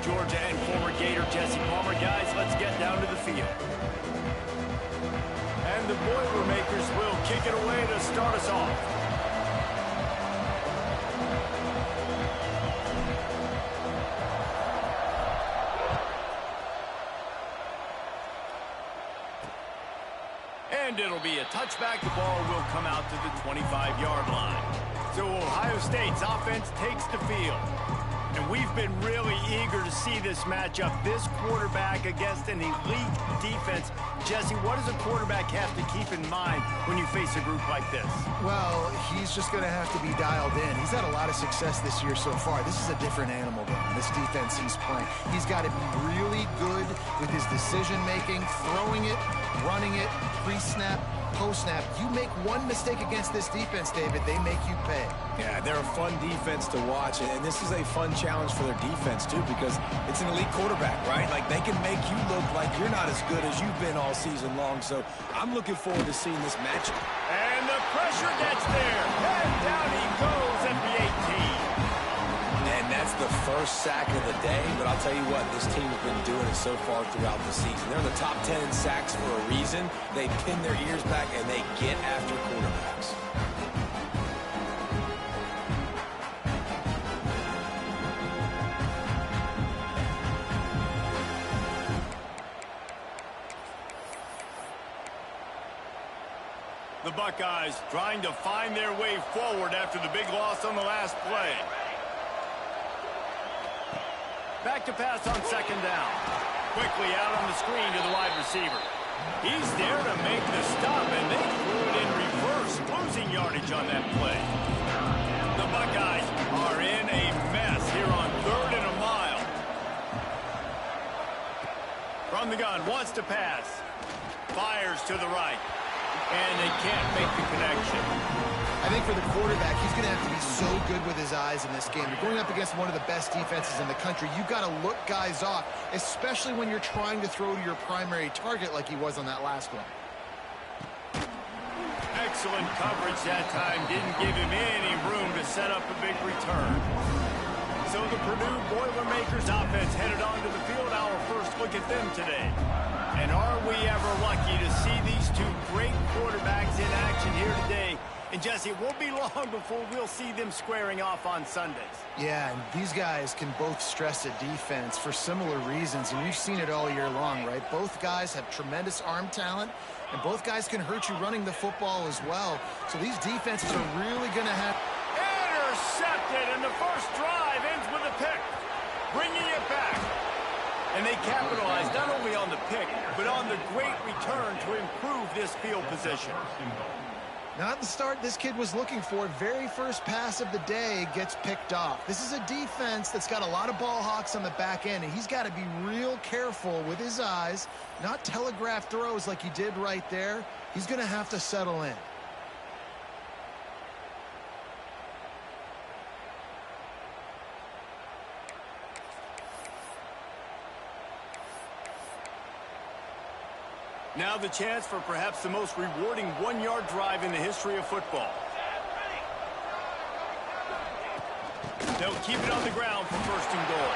Georgia and former Gator Jesse Palmer. Guys, let's get down to the field. And the Boilermakers will kick it away to start us off. And it'll be a touchback. The ball will come out to the 25-yard line. So Ohio State's offense takes the field. And we've been really eager to see this matchup. This quarterback against an elite defense. Jesse, what does a quarterback have to keep in mind when you face a group like this? Well, he's just going to have to be dialed in. He's had a lot of success this year so far. This is a different animal than this defense he's playing. He's got to be really good with his decision-making, throwing it, running it, pre-snap, post-snap. You make one mistake against this defense, David, they make you pay. Yeah, they're a fun defense to watch, and this is a fun challenge for their defense, too, because it's an elite quarterback, right? Like, they can make you look like you're not as good as you've been all season long, so I'm looking forward to seeing this matchup. And the pressure gets there. And down he goes at the 18. And that's the first sack of the day, but I'll tell you what, this team has been doing it so far throughout the season. They're in the top 10 in sacks for a reason. They pin their ears back, and they get after quarterbacks. The Buckeyes trying to find their way forward after the big loss on the last play. Back to pass on second down. Quickly out on the screen to the wide receiver. He's there to make the stop, and they threw it in reverse, losing yardage on that play. The Buckeyes are in a mess here on 3rd and a mile. From the gun, wants to pass. Fires to the right. And they can't make the connection. I think for the quarterback, he's going to have to be so good with his eyes in this game. You're going up against one of the best defenses in the country. You've got to look guys off, especially when you're trying to throw to your primary target like he was on that last one. Excellent coverage that time. Didn't give him any room to set up a big return. So the Purdue Boilermakers offense headed onto the field. Our first look at them today. And are we ever lucky to see these two great quarterbacks in action here today? And Jesse, it won't be long before we'll see them squaring off on Sundays. Yeah, and these guys can both stress a defense for similar reasons, and we've seen it all year long, right? Both guys have tremendous arm talent, and both guys can hurt you running the football as well. So these defenses are really going to have... Intercepted, and the first drive ends with a pick, bringing it back. And they capitalized not only on the pick, but on the great return to improve this field position. Not the start this kid was looking for. Very first pass of the day gets picked off. This is a defense that's got a lot of ball hawks on the back end, and he's got to be real careful with his eyes, not telegraph throws like he did right there. He's going to have to settle in. Now the chance for perhaps the most rewarding one-yard drive in the history of football. They'll keep it on the ground for 1st and goal.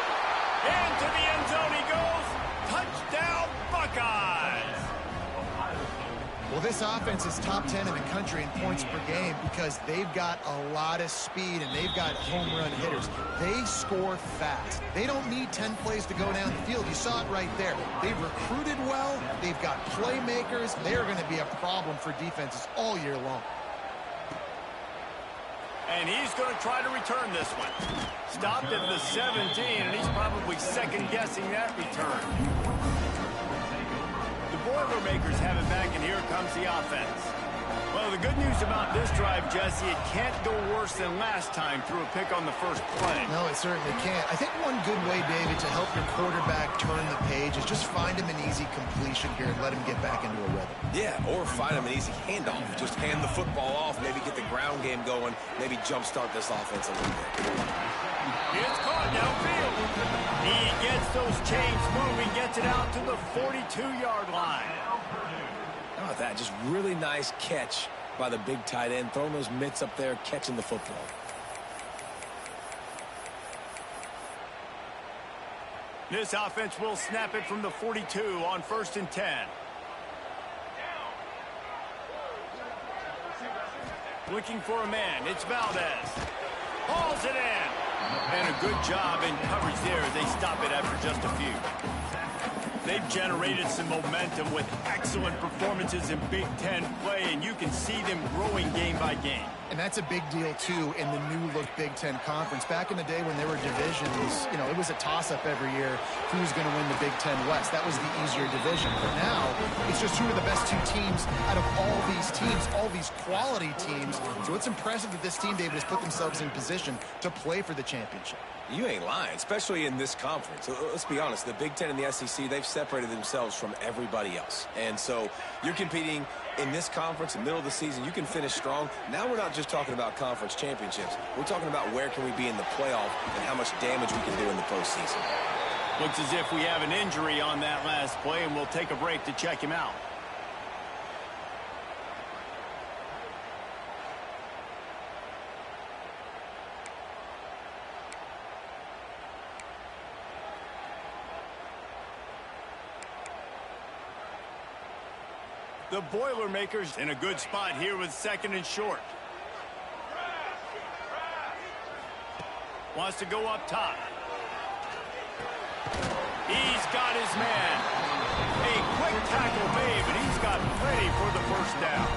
Into the end zone he goes. Touchdown, Buckeyes! Well, this offense is top 10 in the country in points per game because they've got a lot of speed and they've got home run hitters. They score fast. They don't need 10 plays to go down the field. You saw it right there. They've recruited well. They've got playmakers. They're going to be a problem for defenses all year long. And he's going to try to return this one. Stopped at the 17, and he's probably second-guessing that return. Boilermakers have it back, and here comes the offense. Well, the good news about this drive, Jesse, it can't go worse than last time through a pick on the first play. No, it certainly can't. I think one good way, David, to help your quarterback turn the page is just find him an easy completion here and let him get back into a rhythm. Yeah, or find him an easy handoff. Just hand the football off, maybe get the ground game going, maybe jumpstart this offense a little bit. It's caught downfield. He gets those chains moving, gets it out to the 42-yard line. How about that? Just really nice catch by the big tight end, throwing those mitts up there, catching the football. This offense will snap it from the 42 on 1st and 10. Looking for a man. It's Valdez. Hauls it in. And a good job in coverage there as they stop it after just a few. They've generated some momentum with excellent performances in Big Ten play, and you can see them growing game by game. And that's a big deal, too, in the new-look Big Ten Conference. Back in the day when there were divisions, you know, it was a toss-up every year who's going to win the Big Ten West. That was the easier division. But now, it's just who are the best two teams out of all these teams, all these quality teams. So it's impressive that this team, David, has put themselves in position to play for the championship. You ain't lying, especially in this conference. Let's be honest, the Big Ten and the SEC, they've separated themselves from everybody else. And so you're competing in this conference, in the middle of the season, you can finish strong. Now we're not just talking about conference championships. We're talking about where can we be in the playoff and how much damage we can do in the postseason. Looks as if we have an injury on that last play, and we'll take a break to check him out. The Boilermakers in a good spot here with 2nd and short. Wants to go up top. He's got his man. A quick tackle made, but he's got plenty for the 1st down.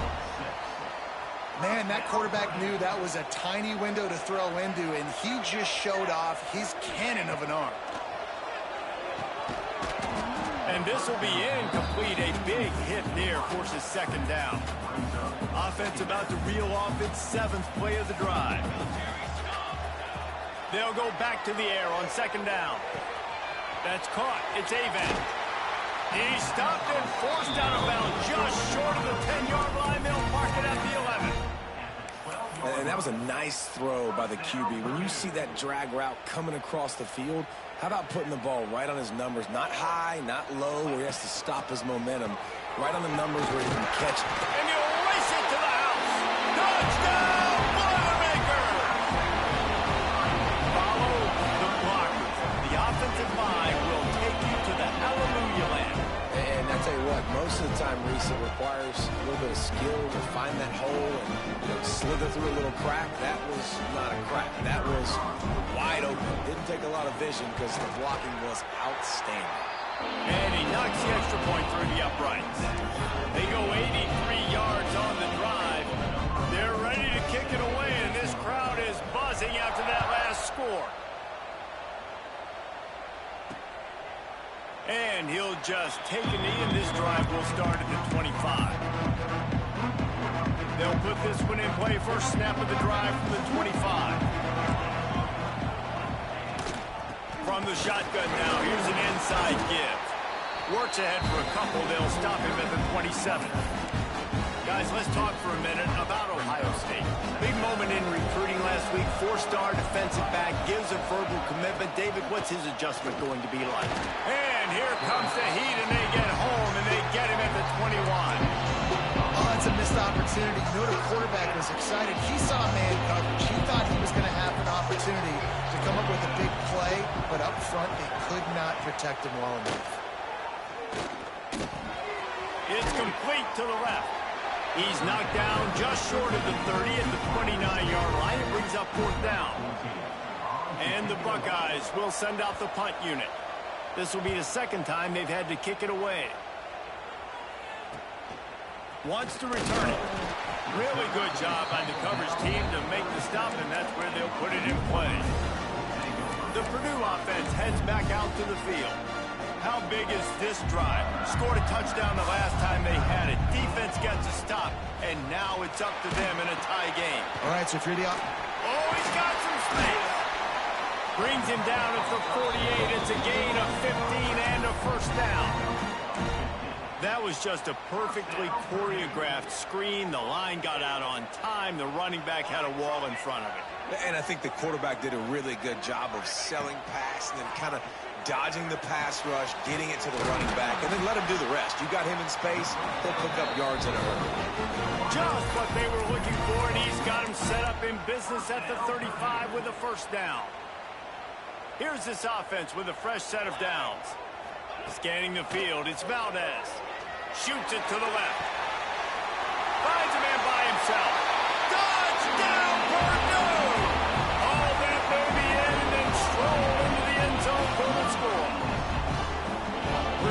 Man, that quarterback knew that was a tiny window to throw into, and he just showed off his cannon of an arm. And this will be incomplete. A big hit there forces 2nd down. Offense about to reel off its 7th play of the drive. They'll go back to the air on 2nd down. That's caught. It's Avent. He's stopped and forced out of bounds just short of the 10-yard line. They'll mark it at the 11. And that was a nice throw by the QB. When you see that drag route coming across the field, how about putting the ball right on his numbers? Not high, not low, where he has to stop his momentum. Right on the numbers where he can catch it. And he'll race it to the house. Touchdown, Boilermakers! Follow the blockers. The offensive line will take you to the hallelujah land. And I tell you what, most of the time, Reese, it requires a little bit of skill to find that hole and slither through a little crack. That was not a crack. That was wide open. Didn't take a lot of vision because the blocking was outstanding. And he knocks the extra point through the uprights. They go 83 yards on the drive. They're ready to kick it away, and this crowd is buzzing after that last score. And he'll just take a knee, and this drive will start at the 25. They'll put this one in play. First snap of the drive from the 25. From the shotgun now, here's an inside give. Works ahead for a couple. They'll stop him at the 27. Guys, let's talk for a minute about Ohio State. Big moment in recruiting last week. 4-star defensive back gives a verbal commitment. David, what's his adjustment going to be like? And here comes the heat, and they get home, and they get him at the 21. Oh, it's a missed opportunity. You know, the quarterback was excited. He saw man coverage. He thought he was going to have an opportunity to come up with a big play, but up front, they could not protect him well enough. It's complete to the left. He's knocked down just short of the 30 at the 29-yard line. It brings up 4th down. And the Buckeyes will send out the punt unit. This will be the 2nd time they've had to kick it away. Wants to return it. Really good job by the coverage team to make the stop, and that's where they'll put it in play. The Purdue offense heads back out to the field. How big is this drive? Scored a touchdown the last time they had it. Defense gets a stop, and now it's up to them in a tie game. All right, so if you're the... Oh, he's got some space. Brings him down at the 48. It's a gain of 15 and a 1st down. That was just a perfectly choreographed screen. The line got out on time. The running back had a wall in front of it. And I think the quarterback did a really good job of selling pass and then kind of dodging the pass rush, getting it to the running back, and then let him do the rest. You got him in space, he'll pick up yards in a hurry. Just what they were looking for, and he's got him set up in business at the 35 with a 1st down. Here's this offense with a fresh set of downs. Scanning the field, it's Valdez. Shoots it to the left. Finds a man by himself. Touchdown, Purdue! All that baby in and then stroll into the end zone for the score.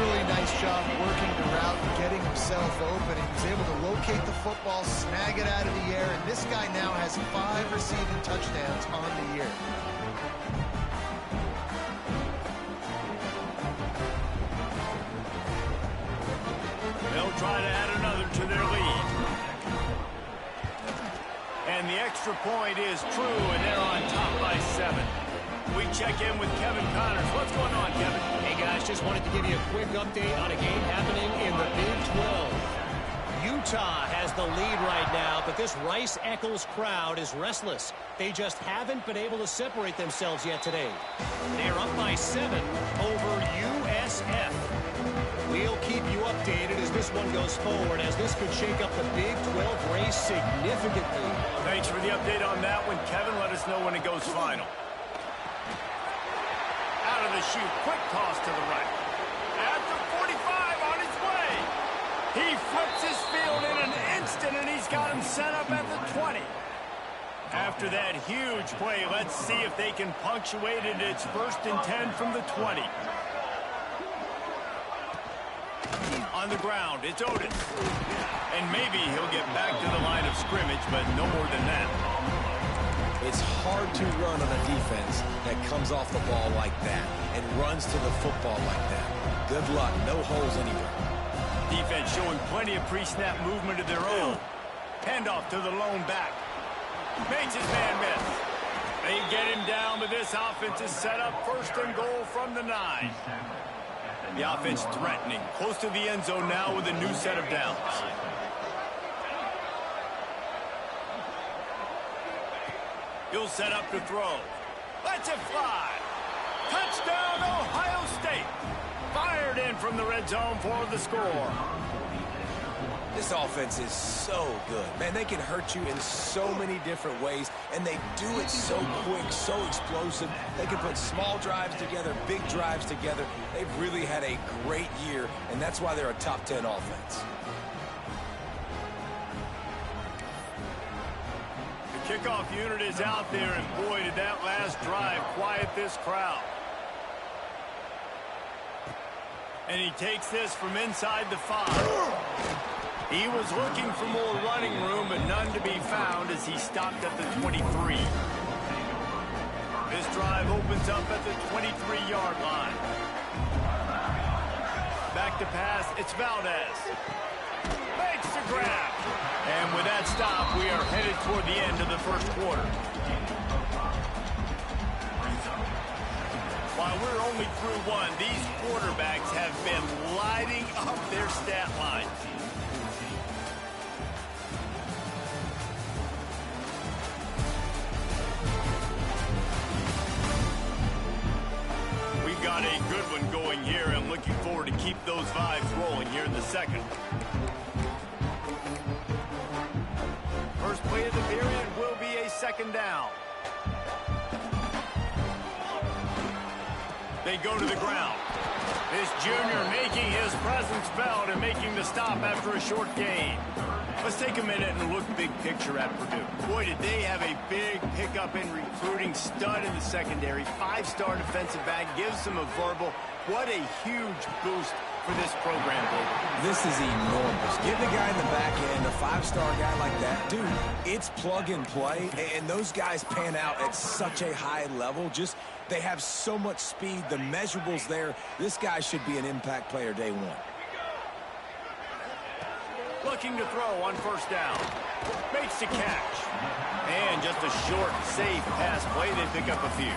Really nice job working the route and getting himself open. He was able to locate the football, snag it out of the air, and this guy now has 5 receiving touchdowns on the year. They'll try to add another to their lead. And the extra point is true, and they're on top by 7. We check in with Kevin Connors. What's going on, Kevin? Hey, guys, just wanted to give you a quick update on a game happening in the Big 12. Utah has the lead right now, but this Rice-Eccles crowd is restless. They just haven't been able to separate themselves yet today. They're up by 7 over USF. We'll keep you updated as this one goes forward, as this could shake up the Big 12 race significantly. Thanks for the update on that one, Kevin. Let us know when it goes final. Out of the chute, quick toss to the right. At the 45, on his way. He flips his field in an instant, and he's got him set up at the 20. After that huge play, let's see if they can punctuate it. It's 1st and 10 from the 20. On the ground, it's Otis. And maybe he'll get back to the line of scrimmage, but no more than that. It's hard to run on a defense that comes off the ball like that and runs to the football like that. Good luck. No holes anywhere. Defense showing plenty of pre-snap movement of their own. Handoff to the lone back. Makes his man miss. They get him down, but this offense is set up 1st and goal from the 9. The offense threatening. Close to the end zone now with a new set of downs. He'll set up to throw. Lets it fly. Touchdown, Ohio State. Fired in from the red zone for the score. This offense is so good. Man, they can hurt you in so many different ways, and they do it so quick, so explosive. They can put small drives together, big drives together. They've really had a great year, and that's why they're a top 10 offense. The kickoff unit is out there, and boy, did that last drive quiet this crowd. And he takes this from inside the 5. He was looking for more running room, but none to be found as he stopped at the 23. This drive opens up at the 23-yard line. Back to pass, it's Valdez. Makes the grab. And with that stop, we are headed toward the end of the 1st quarter. While we're only through 1, these quarterbacks have been lighting up their stat lines. Got a good one going here. I'm looking forward to keep those vibes rolling here in the 2nd. First play of the period will be a 2nd down. They go to the ground. This junior making his presence felt and making the stop after a short gain. Let's take a minute and look big picture at Purdue. Boy, did they have a big pickup in recruiting. Stud in the secondary. 5-star defensive back. Gives them a verbal. What a huge boost for this program, David. This is enormous. Give the guy in the back end, a 5-star guy like that. Dude, it's plug and play, and those guys pan out at such a high level. Just, they have so much speed. The measurables there. This guy should be an impact player day 1. Looking to throw on 1st down. Makes the catch. And just a short, safe pass play. They pick up a few.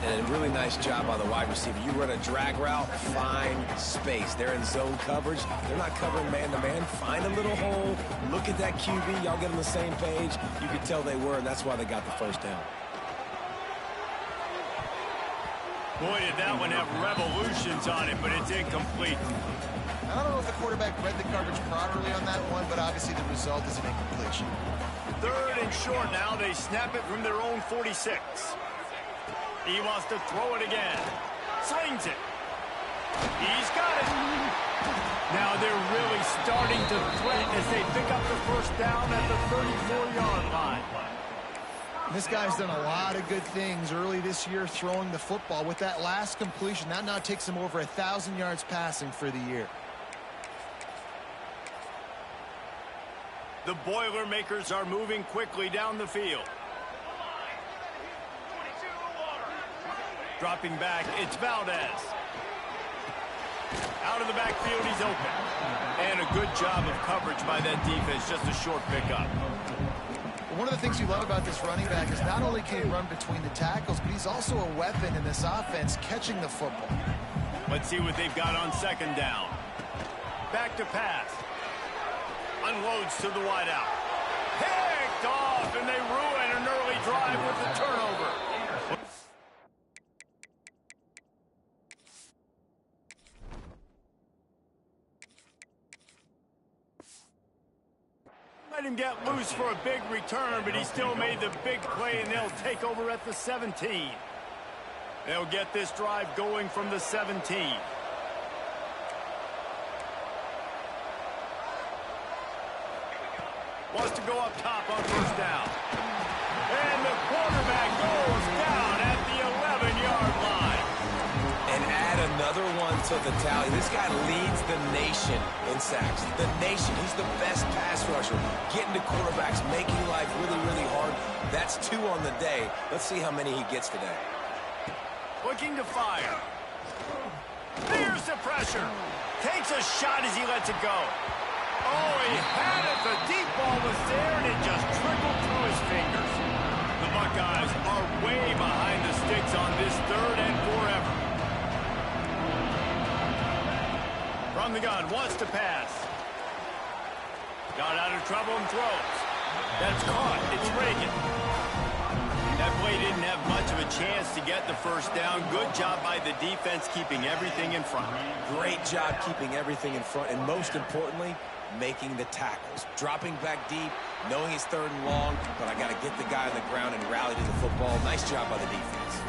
And a really nice job by the wide receiver. You run a drag route, find space. They're in zone coverage. They're not covering man-to-man. Find a little hole. Look at that QB. Y'all get on the same page. You could tell they were, and that's why they got the 1st down. Boy, did that one have revolutions on it, but it's incomplete. I don't know if the quarterback read the coverage properly on that one, but obviously the result is an incompletion. 3rd and short now. They snap it from their own 46. He wants to throw it again. Slings it. He's got it. Now they're really starting to threaten as they pick up the first down at the 34-yard line. This guy's done a lot of good things early this year throwing the football. With that last completion, that now takes him over 1,000 yards passing for the year. The Boilermakers are moving quickly down the field. Dropping back, it's Valdez. Out of the backfield, he's open. And a good job of coverage by that defense, just a short pickup. One of the things you love about this running back is not only can he run between the tackles, but he's also a weapon in this offense, catching the football. Let's see what they've got on second down. Back to pass. Unloads to the wideout. Picked off, and they ruin an early drive with the turnover. Let him get loose for a big return, but he still made the big play, and they'll take over at the 17. They'll get this drive going from the 17. Wants to go up top on first down. And the quarterback goes down at the 11-yard line. And add another one to the tally. This guy leads the nation in sacks. The nation. He's the best pass rusher. Getting to quarterbacks, making life really, really hard. That's 2 on the day. Let's see how many he gets today. Looking to fire. There's the pressure. Takes a shot as he lets it go. Oh, he had it. The deep ball was there, and it just trickled through his fingers. The Buckeyes are way behind the sticks on this 3rd and forever. From the gun, wants to pass. Got out of trouble and throws. That's caught. It's Reagan. That play didn't have much of a chance to get the first down. Good job by the defense keeping everything in front. Great job keeping everything in front, and most importantly, making the tackles. Dropping back deep, knowing it's 3rd and long, but I got to get the guy on the ground and rally to the football. Nice job by the defense.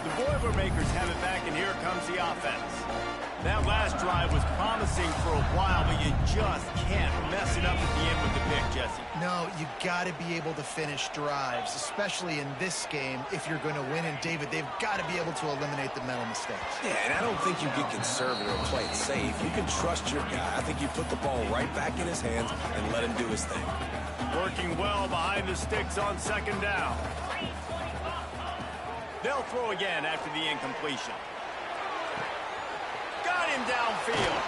The Boilermakers have it back, and here comes the offense. That last drive was promising for a while, but you just can't mess it up at the end with the pick, Jesse. No, you got to be able to finish drives, especially in this game if you're going to win. And, David, they've got to be able to eliminate the mental mistakes. Yeah, and I don't think you get conservative or play it safe. You can trust your guy. I think you put the ball right back in his hands and let him do his thing. Working well behind the sticks on second down. They'll throw again after the incompletion. Got him downfield.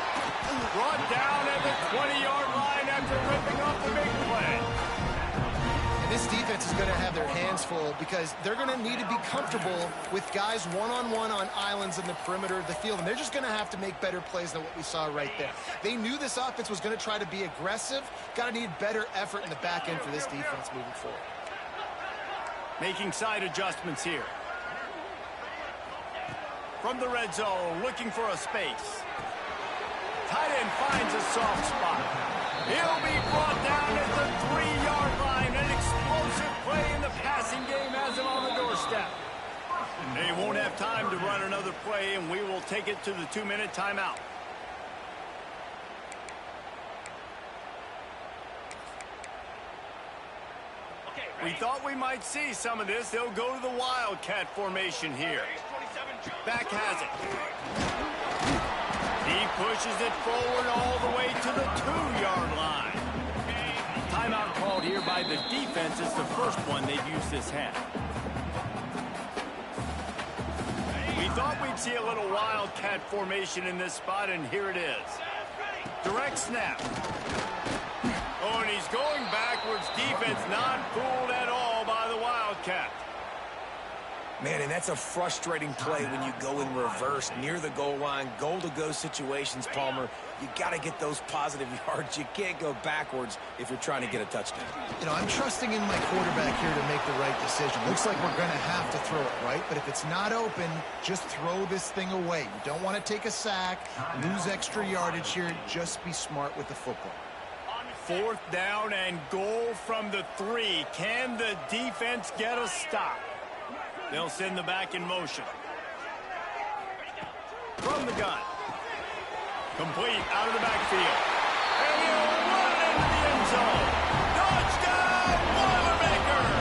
Brought down at the 20-yard line after ripping off the big play. And this defense is going to have their hands full because they're going to need to be comfortable with guys one-on-one on islands in the perimeter of the field. And they're just going to have to make better plays than what we saw right there. They knew this offense was going to try to be aggressive. Got to need better effort in the back end for this defense moving forward. Making side adjustments here. From the red zone, looking for a space. Tight end finds a soft spot. He'll be brought down at the 3-yard line. An explosive play in the passing game has him on the doorstep. They won't have time to run another play, and we will take it to the 2-minute timeout. We thought we might see some of this. They'll go to the Wildcat formation here. Back has it. He pushes it forward all the way to the 2-yard line. Timeout called here by the defense. It's the first one they've used this half. We thought we'd see a little Wildcat formation in this spot, and here it is. Direct snap. Oh, and he's going backwards. Defense not fooled at all by the Wildcat. Man, and that's a frustrating play when you go in reverse near the goal line, goal-to-go situations, Palmer. You got to get those positive yards. You can't go backwards if you're trying to get a touchdown. You know, I'm trusting in my quarterback here to make the right decision. Looks like we're going to have to throw it, right? But if it's not open, just throw this thing away. You don't want to take a sack, lose extra yardage here. Just be smart with the football. 4th down and goal from the 3. Can the defense get a stop? They'll send the back in motion. From the gun. Complete out of the backfield. And he'll run into the end zone. Touchdown, Boilermakers!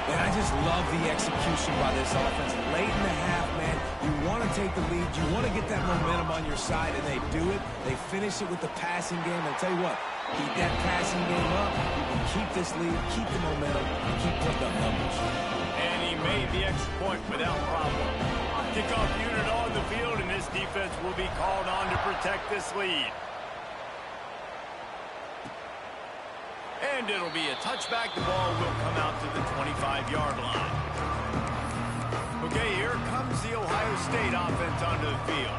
And I just love the execution by this offense. Late in the half, man, you want to take the lead. You want to get that momentum on your side, and they do it. They finish it with the passing game. I'll tell you what, keep that passing game up. You can keep this lead, keep the momentum, and keep putting up numbers. And he made the extra point without problem. Kickoff unit on the field, and this defense will be called on to protect this lead. And it'll be a touchback. The ball will come out to the 25-yard line. Okay, here comes the Ohio State offense onto the field.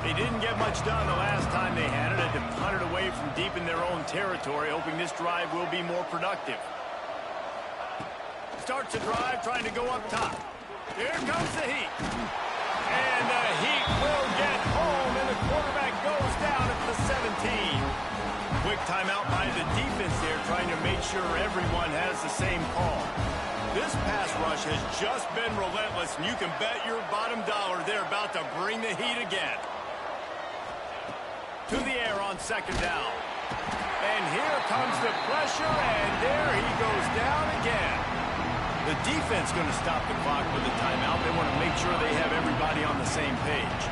They didn't get much done the last time they had it. Had to punt it away from deep in their own territory, hoping this drive will be more productive. Starts the drive, trying to go up top. Here comes the heat. And the heat will get home, and the quarterback goes down at the 17. Quick timeout by the defense there, trying to make sure everyone has the same call. This pass rush has just been relentless, and you can bet your bottom dollar they're about to bring the heat again. To the air on second down. And here comes the pressure, and there he goes down again. The defense going to stop the clock with a timeout. They want to make sure they have everybody on the same page.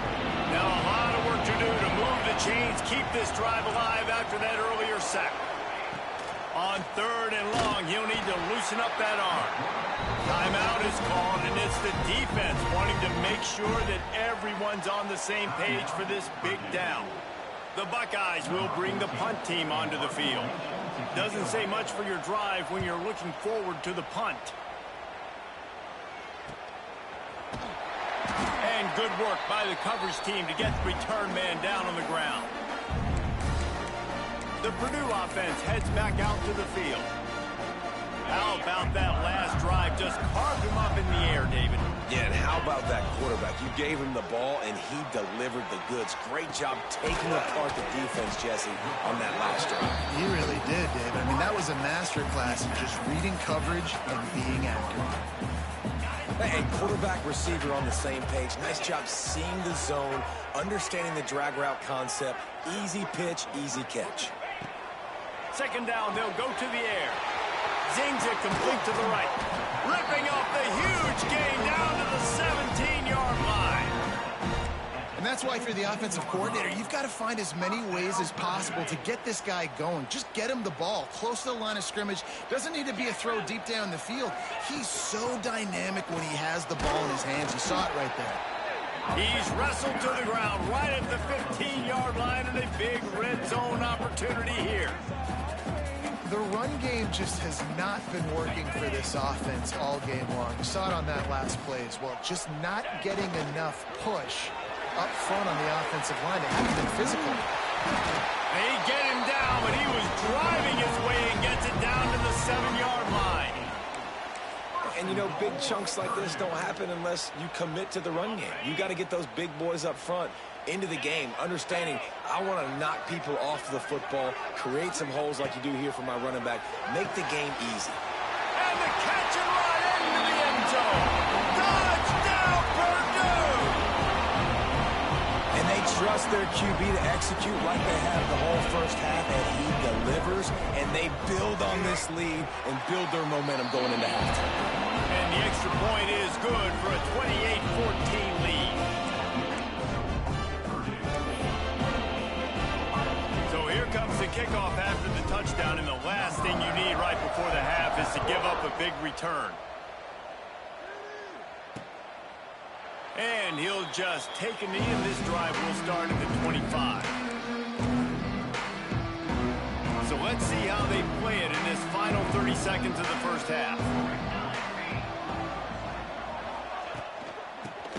Now a lot of work to do to move the chains, keep this drive alive after that earlier sack. On third and long, he'll need to loosen up that arm. Timeout is called, and it's the defense wanting to make sure that everyone's on the same page for this big down. The Buckeyes will bring the punt team onto the field. Doesn't say much for your drive when you're looking forward to the punt. And good work by the coverage team to get the return man down on the ground. The Purdue offense heads back out to the field. How about that last drive? Just carved him up in the air, David. Yeah, and how about that quarterback? You gave him the ball, and he delivered the goods. Great job taking apart the defense, Jesse, on that last drive. He really did, David. I mean, that was a masterclass in just reading coverage and being accurate. And quarterback, receiver on the same page. Nice job seeing the zone, understanding the drag route concept. Easy pitch, easy catch. Second down, they'll go to the air. Zings it complete to the right. Ripping off the huge gain down to the 17-yard line. And that's why, for the offensive coordinator, you've got to find as many ways as possible to get this guy going. Just get him the ball close to the line of scrimmage. Doesn't need to be a throw deep down the field. He's so dynamic when he has the ball in his hands. You saw it right there. He's wrestled to the ground right at the 15-yard line, and a big red zone opportunity here. The run game just has not been working for this offense all game long. You saw it on that last play as well. Just not getting enough push up front on the offensive line. They haven't been physical. They get him down, but he was driving his way and gets it down to the 7-yard line. And, you know, big chunks like this don't happen unless you commit to the run game. You got to get those big boys up front into the game, understanding I want to knock people off the football, create some holes like you do here for my running back, make the game easy. And the catch and run into the end zone. Touchdown, Purdue! And they trust their QB to execute like they have the whole first half, and he delivers, and they build on this lead and build their momentum going into halftime. And the extra point is good for a 28-14 lead. So here comes the kickoff after the touchdown, and the last thing you need right before the half is to give up a big return. And he'll just take a knee, and this drive will start at the 25. So let's see how they play it in this final 30 seconds of the first half.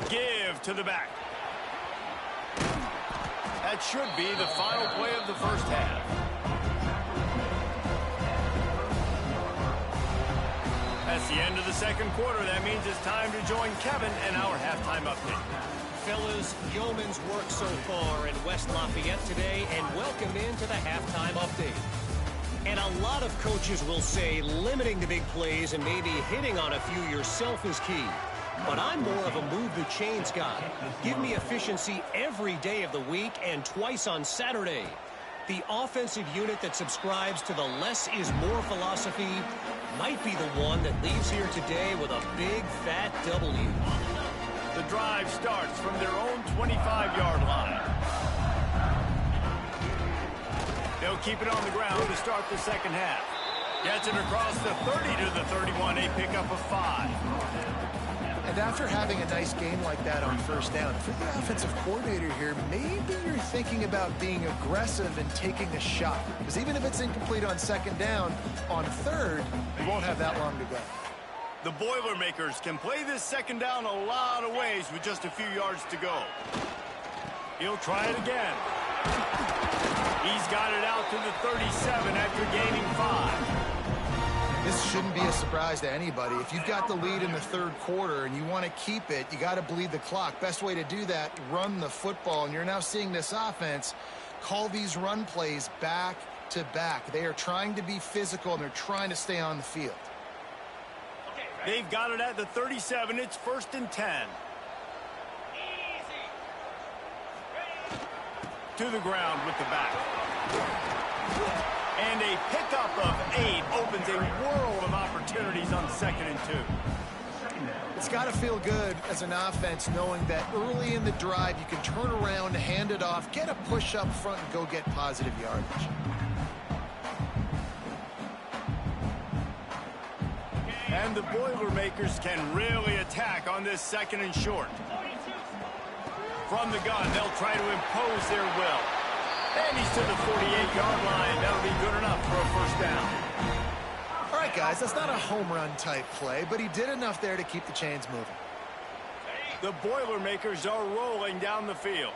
Give to the back. That should be the final play of the first half. That's the end of the second quarter. That means it's time to join Kevin and our halftime update. Fellas, yeoman's work so far in West Lafayette today, and welcome into the halftime update. And a lot of coaches will say limiting the big plays and maybe hitting on a few yourself is key. But I'm more of a move the chains guy. Give me efficiency every day of the week and twice on Saturday. The offensive unit that subscribes to the less is more philosophy might be the one that leaves here today with a big fat W. The drive starts from their own 25-yard line. They'll keep it on the ground to start the second half. Gets it across the 30 to the 31, a pickup of 5. And after having a nice game like that on first down, for the offensive coordinator here, maybe you're thinking about being aggressive and taking a shot. Because even if it's incomplete on second down, on third, you won't have that long to go. The Boilermakers can play this second down a lot of ways with just a few yards to go. He'll try it again. He's got it out to the 37 after gaining 5. This shouldn't be a surprise to anybody. If you've got the lead in the third quarter and you want to keep it, you got to bleed the clock. Best way to do that, run the football. And you're now seeing this offense call these run plays back to back. They are trying to be physical, and they're trying to stay on the field. They've got it at the 37. It's 1st and 10. To the ground with the back. And a pickup of 8 opens a world of opportunities on 2nd and 2. It's got to feel good as an offense knowing that early in the drive you can turn around, hand it off, get a push up front, and go get positive yardage. And the Boilermakers can really attack on this 2nd and short. From the gun, they'll try to impose their will. And he's to the 48-yard line. That'll be good enough for a first down. All right, guys, that's not a home run type play, but he did enough there to keep the chains moving. The Boilermakers are rolling down the field.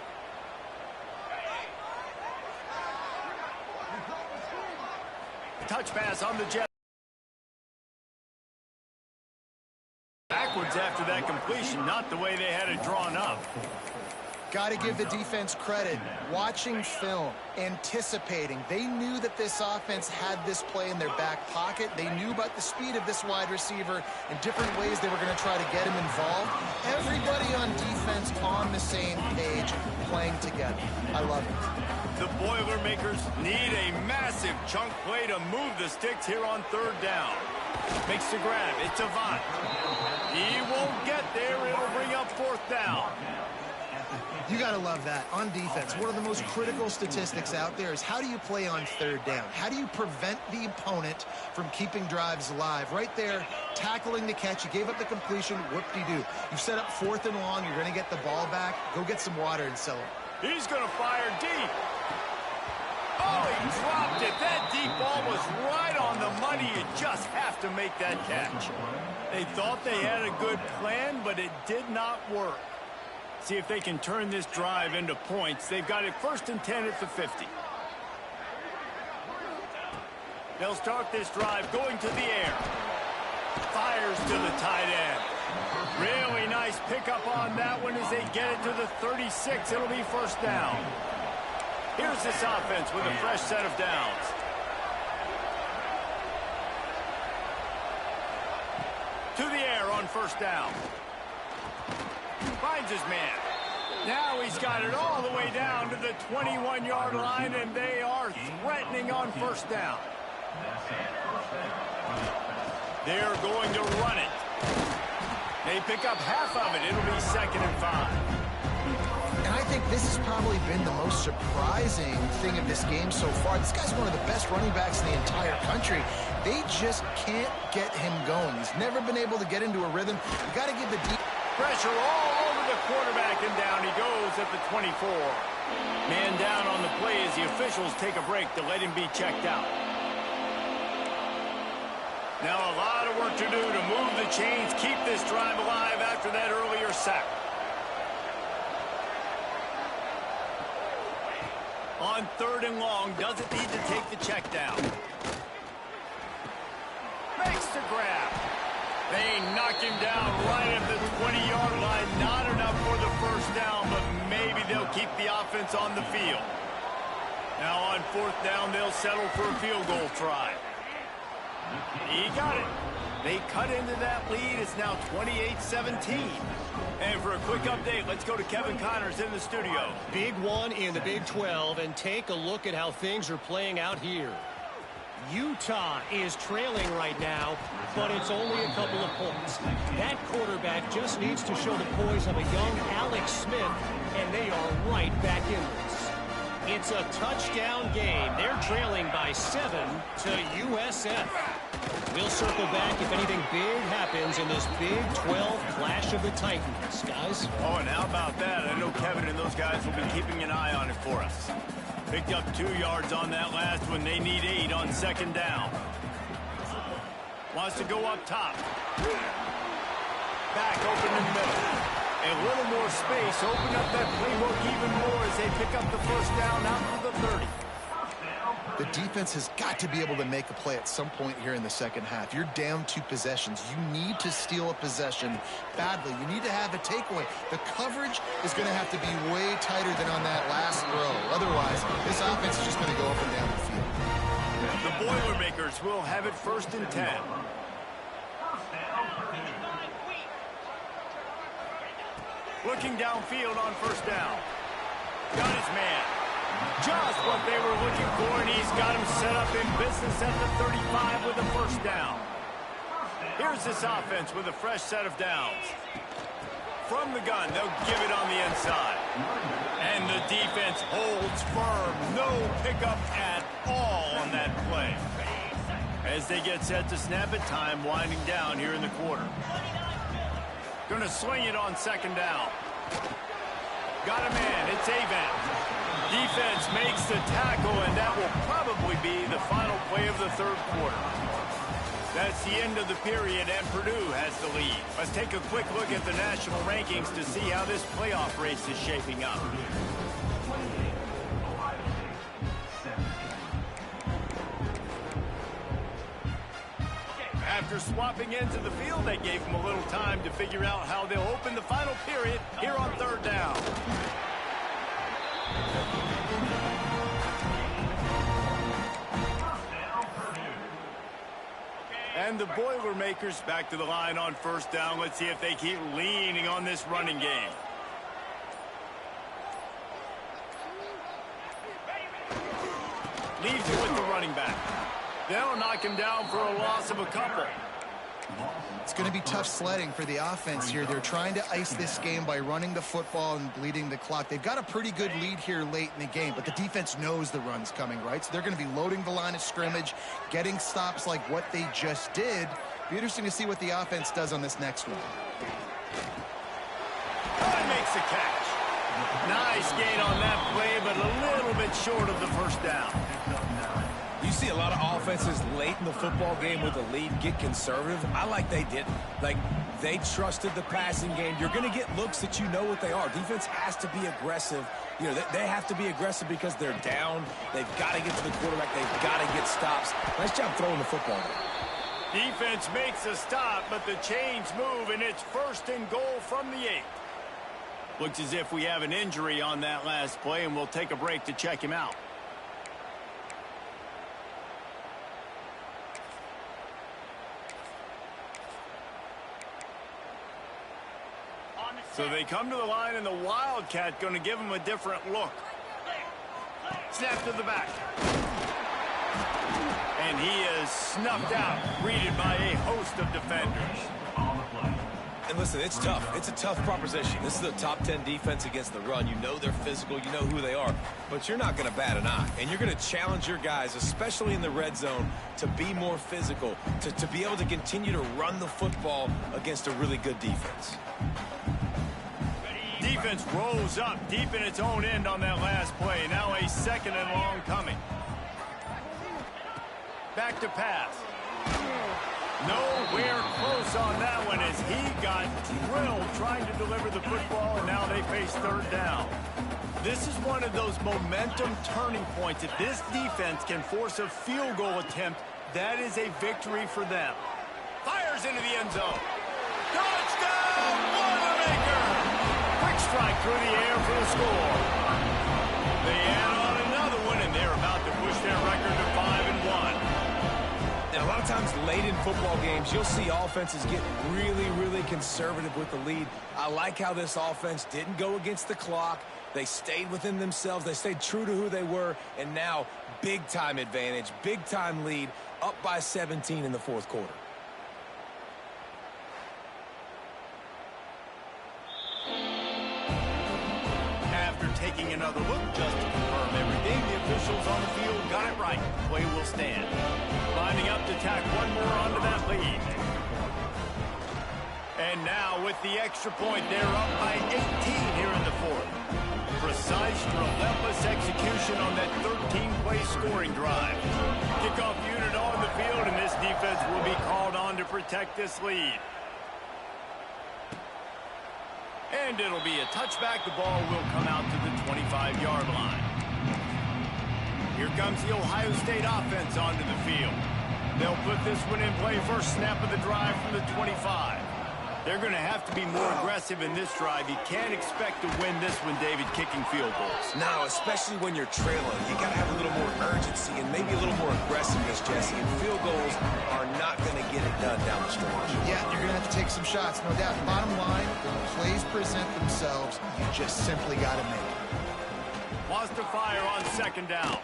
Touch pass on the jet. Backwards after that completion, not the way they had it drawn up. Got to give the defense credit. Watching film, anticipating. They knew that this offense had this play in their back pocket. They knew about the speed of this wide receiver and different ways they were going to try to get him involved. Everybody on defense on the same page, playing together. I love it. The Boilermakers need a massive chunk play to move the sticks here on 3rd down. Makes the grab. It's Avant. He won't get there. It'll bring up 4th down. You got to love that. On defense, one of the most critical statistics out there is how do you play on 3rd down? How do you prevent the opponent from keeping drives alive? Right there, tackling the catch. You gave up the completion. Whoop-de-doo. You've set up 4th and long. You're going to get the ball back. Go get some water and sell it. He's going to fire deep. Oh, he dropped it. That deep ball was right on the money. You just have to make that catch. They thought they had a good plan, but it did not work. See if they can turn this drive into points. They've got it 1st and 10 at the 50. They'll start this drive going to the air. Fires to the tight end. Really nice pickup on that one as they get it to the 36. It'll be 1st down. Here's this offense with a fresh set of downs. To the air on 1st down. Finds his man. Now he's got it all the way down to the 21-yard line, and they are threatening on 1st down. They're going to run it. They pick up half of it. It'll be 2nd and 5. And I think this has probably been the most surprising thing of this game so far. This guy's one of the best running backs in the entire country. They just can't get him going. He's never been able to get into a rhythm. You got to give the deep pressure all over the quarterback, and down he goes at the 24. Man down on the play as the officials take a break to let him be checked out. Now a lot of work to do to move the chains, keep this drive alive after that earlier sack. On 3rd and long, doesn't need to take the check down. Makes the grab. They knock him down right at the 20-yard line. Not enough for the 1st down, but maybe they'll keep the offense on the field. Now on 4th down, they'll settle for a field goal try. He got it. They cut into that lead. It's now 28-17. And for a quick update, let's go to Kevin Connors in the studio. Big one in the Big 12, and take a look at how things are playing out here. Utah is trailing right now, but it's only a couple of points. That quarterback just needs to show the poise of a young Alex Smith, and they are right back in this. It's a touchdown game. They're trailing by 7 to USF. We'll circle back if anything big happens in this Big 12 Clash of the Titans, guys. Oh, and how about that? I know Kevin and those guys will be keeping an eye on it for us. Picked up 2 yards on that last one. They need 8 on 2nd down. Wants to go up top. Back open in the middle. A little more space. Open up that playbook even more as they pick up the 1st down out to the 30. The defense has got to be able to make a play at some point here in the 2nd half. You're down 2 possessions. You need to steal a possession badly. You need to have a takeaway. The coverage is going to have to be way tighter than on that last throw. Otherwise, this offense is just going to go up and down the field. The Boilermakers will have it 1st and 10. Looking downfield on 1st down. Got his man. Just what they were looking for, and he's got him set up in business at the 35 with a 1st down. Here's this offense with a fresh set of downs. From the gun, they'll give it on the inside. And the defense holds firm. No pickup at all on that play. As they get set to snap it, time winding down here in the quarter. Gonna swing it on 2nd down. Got a man. It's Avent. Defense makes the tackle, and that will probably be the final play of the 3rd quarter. That's the end of the period, and Purdue has the lead. Let's take a quick look at the national rankings to see how this playoff race is shaping up. After swapping ends of the field, they gave them a little time to figure out how they'll open the final period here on 3rd down. And the Boilermakers back to the line on 1st down. Let's see if they keep leaning on this running game. Leaves it with the running back. They'll knock him down for a loss of a couple. It's going to be tough sledding for the offense here. They're trying to ice this game by running the football and bleeding the clock. They've got a pretty good lead here late in the game, but the defense knows the run's coming, right? So they're going to be loading the line of scrimmage, getting stops like what they just did. Be interesting to see what the offense does on this next one. He makes the catch. Nice gain on that play, but a little bit short of the 1st down. You see a lot of offenses late in the football game with a lead get conservative. I like they didn't. Like, they trusted the passing game. You're going to get looks that you know what they are. Defense has to be aggressive. You know, they have to be aggressive because they're down. They've got to get to the quarterback. They've got to get stops. Nice job throwing the football. Defense makes a stop, but the chains move, and it's 1st and goal from the 8. Looks as if we have an injury on that last play, and we'll take a break to check him out. So they come to the line, and the Wildcat going to give them a different look. Snap to the back. And he is snuffed out, greeted by a host of defenders. And listen, it's tough. It's a tough proposition. This is a top 10 defense against the run. You know they're physical. You know who they are. But you're not going to bat an eye. And you're going to challenge your guys, especially in the red zone, to be more physical, to be able to continue to run the football against a really good defense. Defense rolls up deep in its own end on that last play. Now a 2nd and long coming. Back to pass. Nowhere close on that one as he got drilled trying to deliver the football, and now they face 3rd down. This is one of those momentum turning points. If this defense can force a field goal attempt, that is a victory for them. Fires into the end zone. Touchdown, Boilermakers! Quick strike through the air for the score. They add on another one, and they're late in football games, you'll see offenses get really, really conservative with the lead. I like how this offense didn't go against the clock. They stayed within themselves. They stayed true to who they were. And now, big-time advantage, big-time lead, up by 17 in the fourth quarter. After taking another look just to confirm everything, the officials on the field got it right. Play will stand. Lining up to tack one more onto that lead. And now with the extra point, they're up by 18 here in the fourth. Precise, relentless execution on that 13-play scoring drive. Kickoff unit on the field, and this defense will be called on to protect this lead. And it'll be a touchback. The ball will come out to the 25-yard line. Here comes the Ohio State offense onto the field. They'll put this one in play first snap of the drive from the 25. They're going to have to be more aggressive in this drive. You can't expect to win this one, David, kicking field goals. No, especially when you're trailing. You got to have a little more urgency and maybe a little more aggressiveness, Jesse. And field goals are not going to get it done down the stretch. Yeah, you're going to have to take some shots, no doubt. Bottom line, when plays present themselves, you just simply got to make it. Wants to fire on second down.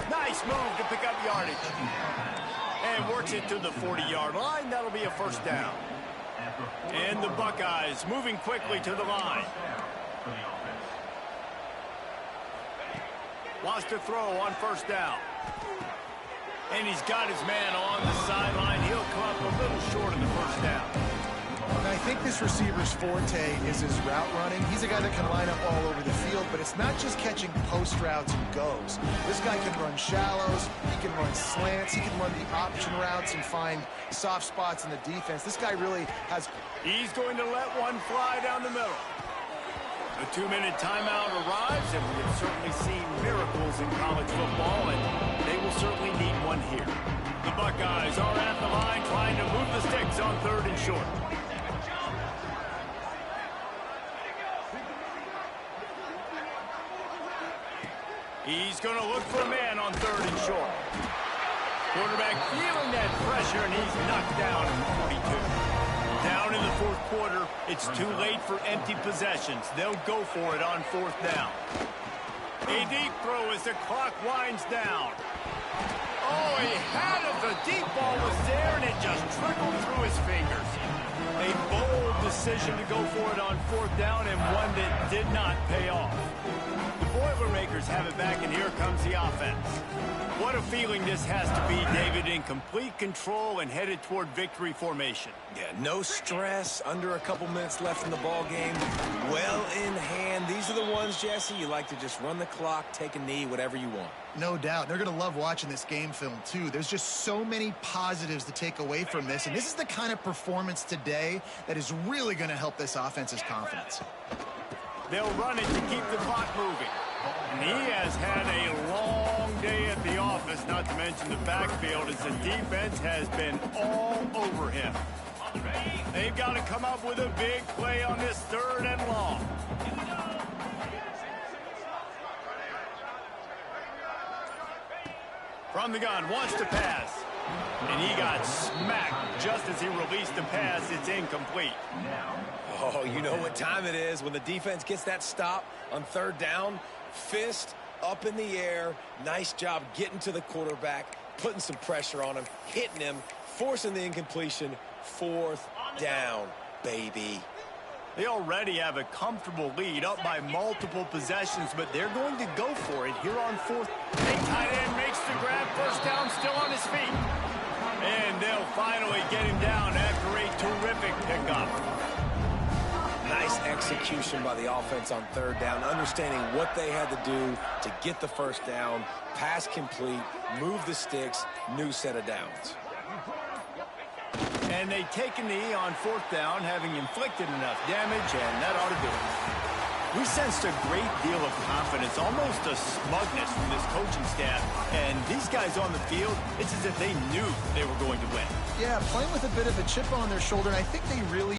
Nice move to pick up yardage. And works it to the 40-yard line. That'll be a first down. And the Buckeyes moving quickly to the line. Wants to throw on first down. And he's got his man on the sideline. He'll come up a little short of the first down. And I think this receiver's forte is his route running. He's a guy that can line up all over the field, but it's not just catching post routes and goes. This guy can run shallows, he can run slants, he can run the option routes and find soft spots in the defense. This guy really has... He's going to let one fly down the middle. The 2-minute timeout arrives, and we have certainly seen miracles in college football, and they will certainly need one here. The Buckeyes are at the line trying to move the sticks on third and short. He's going to look for a man on third and short. Quarterback feeling that pressure, and he's knocked down at 42. Down in the fourth quarter, it's too late for empty possessions. They'll go for it on fourth down. A deep throw as the clock winds down. Oh, he had it. The deep ball was there, and it just trickled through his fingers. A bold decision to go for it on fourth down, and one that did not pay off. The Boilermakers have it back, and here comes the offense. What a feeling this has to be, David, in complete control and headed toward victory formation. Yeah, no stress, under a couple minutes left in the ball game. Well in hand. These are the ones, Jesse, you like to just run the clock, take a knee, whatever you want. No doubt. They're going to love watching this game film, too. There's just so many positives to take away from this, and this is the kind of performance today that is really going to help this offense's confidence. They'll run it to keep the clock moving. And he has had a long day at the office, not to mention the backfield, as the defense has been all over him. They've got to come up with a big play on this third and long. From the gun, wants to pass. And he got smacked just as he released the pass. It's incomplete. Oh, you know what time it is when the defense gets that stop on third down. Fist up in the air. Nice job getting to the quarterback, putting some pressure on him, hitting him, forcing the incompletion. Fourth down, baby. They already have a comfortable lead, up by multiple possessions, but they're going to go for it here on fourth. Big tight end makes the grab, first down, still on his feet. And they'll finally get him down after a terrific pickup. Nice execution by the offense on third down, understanding what they had to do to get the first down, pass complete, move the sticks, new set of downs. And they take a knee on fourth down, having inflicted enough damage, and that ought to do it. We sensed a great deal of confidence, almost a smugness from this coaching staff. And these guys on the field, it's as if they knew they were going to win. Yeah, playing with a bit of a chip on their shoulder, and I think they really